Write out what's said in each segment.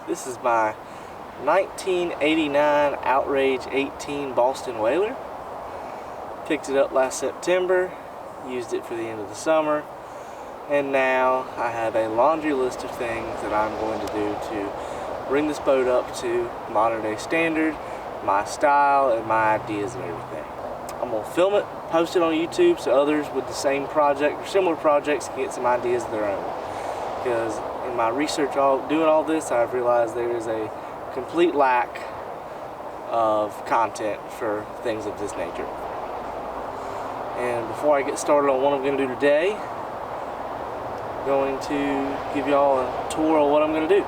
This is my 1989 Outrage 18 Boston Whaler. Picked it up last September, used it for the end of the summer, and now I have a laundry list of things that I'm going to do to bring this boat up to modern day standard, my style, and my ideas and everything. I'm going to film it, post it on YouTube so others with the same project or similar projects can get some ideas of their own. Because in my research doing all this, I've realized there is a complete lack of content for things of this nature. And before I get started on what I'm going to do today, I'm going to give y'all a tour of what I'm going to do.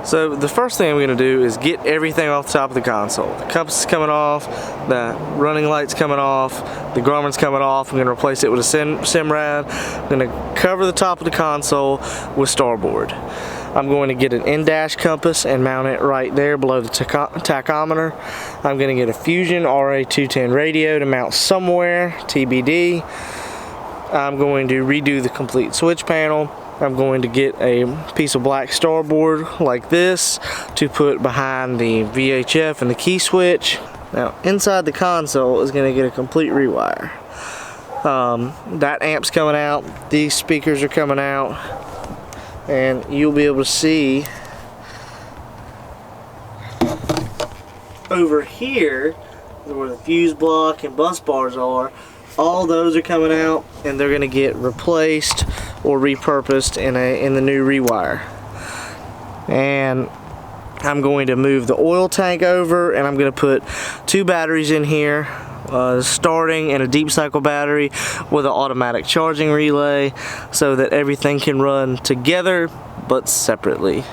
So the first thing I'm going to do is get everything off the top of the console. The compass is coming off, the running light's coming off, the Garmin's coming off. I'm going to replace it with a Simrad. I'm going to cover the top of the console with starboard. I'm going to get an in-dash compass and mount it right there below the tachometer. I'm going to get a Fusion RA210 radio to mount somewhere, TBD. I'm going to redo the complete switch panel. I'm going to get a piece of black starboard like this to put behind the VHF and the key switch. Now inside the console is going to get a complete rewire. That amp's coming out, these speakers are coming out, and you'll be able to see over here where the fuse block and bus bars are. All those are coming out and they're going to get replaced or repurposed in the new rewire. And I'm going to move the oil tank over, and I'm going to put two batteries in here, starting and a deep cycle battery with an automatic charging relay, so that everything can run together but separately.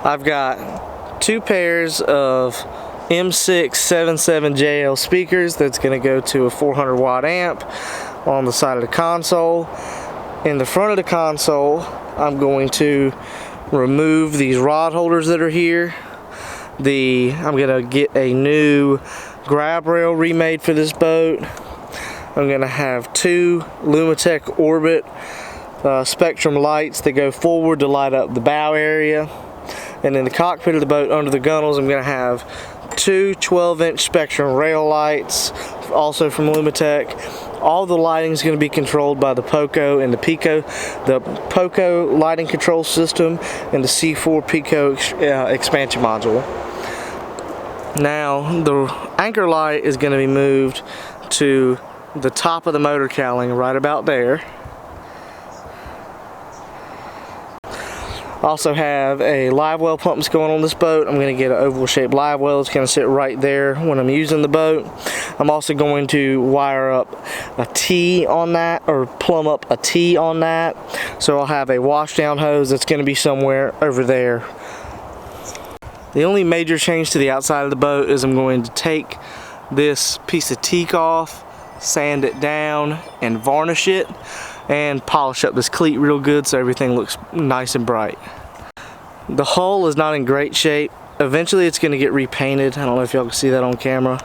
I've got two pairs of M677JL speakers that's going to go to a 400 watt amp on the side of the console. In the front of the console, I'm going to remove these rod holders that are here. I'm going to get a new grab rail remade for this boat. I'm going to have two Lumitech Orbit Spectrum lights that go forward to light up the bow area. And in the cockpit of the boat under the gunnels, I'm going to have two 12-inch Spectrum rail lights, also from Lumitech. All the lighting is going to be controlled by the Poco and the Pico. The Poco lighting control system and the C4 Pico expansion module. Now the anchor light is going to be moved to the top of the motor cowling right about there. Also have a live well pump that's going on this boat. I'm going to get an oval shaped live well. It's going to sit right there when I'm using the boat. I'm also going to wire up a T on that, or plumb up a T on that. So I'll have a wash down hose that's going to be somewhere over there. The only major change to the outside of the boat is I'm going to take this piece of teak off, sand it down, and varnish it, and polish up this cleat real good so everything looks nice and bright. The hull is not in great shape. Eventually it's going to get repainted. I don't know if y'all can see that on camera.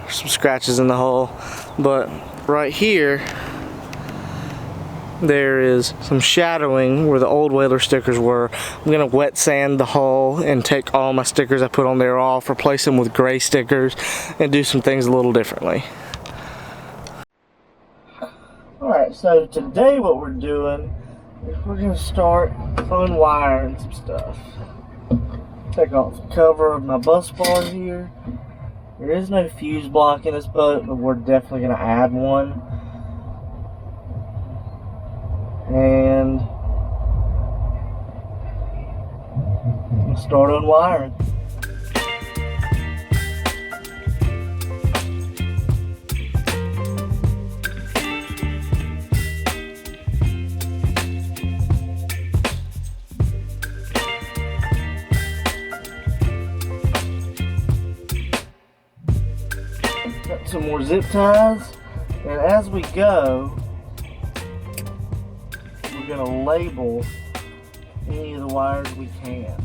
There's some scratches in the hull, but right here there is some shadowing where the old Whaler stickers were. I'm going to wet sand the hull and take all my stickers I put on there off, replace them with gray stickers, and do some things a little differently. Alright, so today what we're doing is we're going to start unwiring some stuff. Take off the cover of my bus bar here. There is no fuse block in this boat, but we're definitely going to add one. And we'll start unwiring. Got some more zip ties, and as we go, we're going to label any of the wires we can.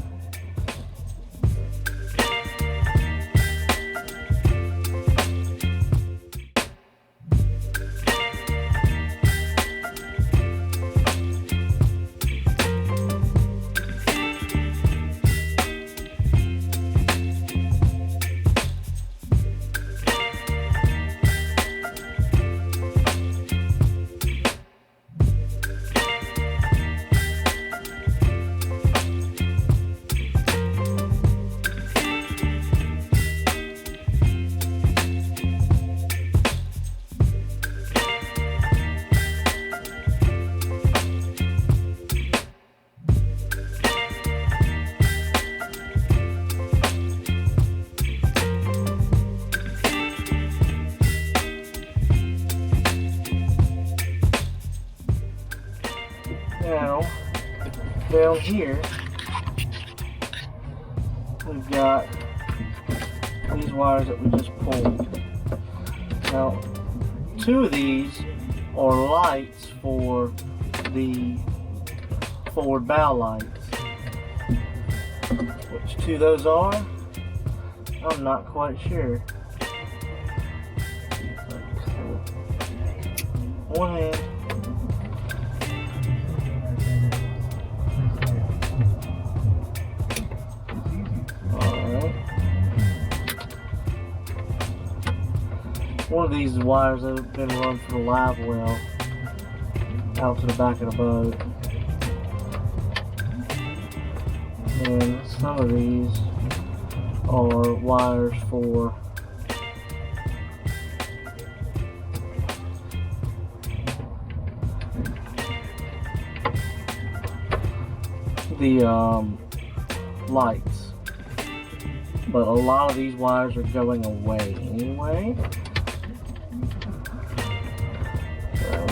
Now, down here, we've got these wires that we just pulled. Now, 2 of these are lights for the forward bow lights. Which 2 those are, I'm not quite sure. One hand. Alright. One of these wires that have been run for the live well out to the back of the boat. And some of these are wires for the lights, but a lot of these wires are going away anyway. So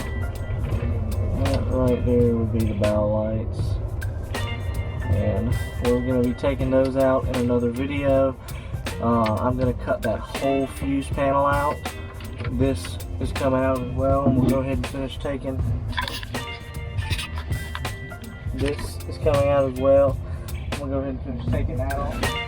that right there would be the bow lights, and we're going to be taking those out in another video. I'm going to cut that whole fuse panel out. This is coming out as well, and we'll go ahead and finish taking. This is coming out as well. We'll go ahead and finish taking that off.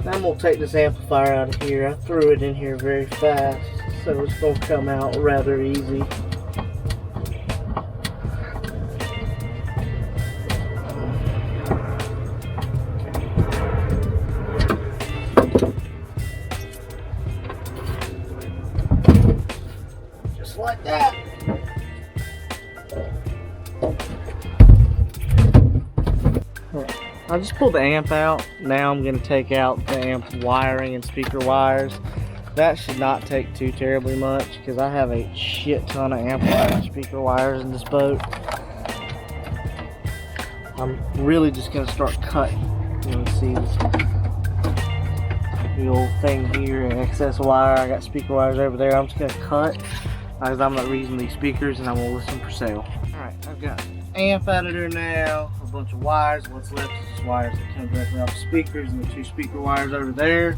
I'm going to take this amplifier out of here. I threw it in here very fast, so it's going to come out rather easy. Just like that. I just pulled the amp out. Now I'm going to take out the amp wiring and speaker wires. That should not take too terribly much because I have a shit ton of amplifier and speaker wires in this boat. I'm really just going to start cutting. You know, see the old thing here, an excess wire. I got speaker wires over there. I'm just going to cut because I'm not using these speakers and I'm going to list them for sale. Alright, I've got amp out of there now. A bunch of wires. What's left is just wires that come directly off the speakers and the 2 speaker wires over there.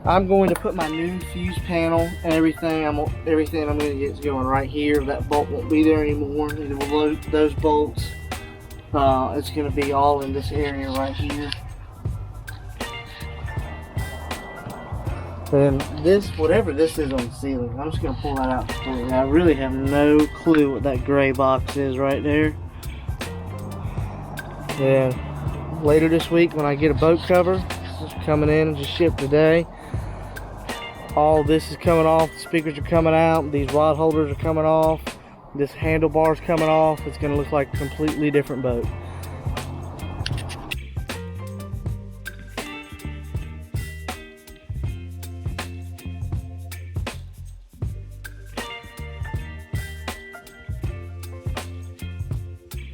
I'm going to put my new fuse panel and everything. Everything I'm going to get is going right here. That bolt won't be there anymore. It will load those bolts. It's going to be all in this area right here. And this, whatever this is on the ceiling, I'm just going to pull that out completely. I really have no clue what that gray box is right there. And later this week when I get a boat cover, it's just coming in and just shipped today. All this is coming off, the speakers are coming out, these rod holders are coming off, this handlebar's coming off. It's going to look like a completely different boat.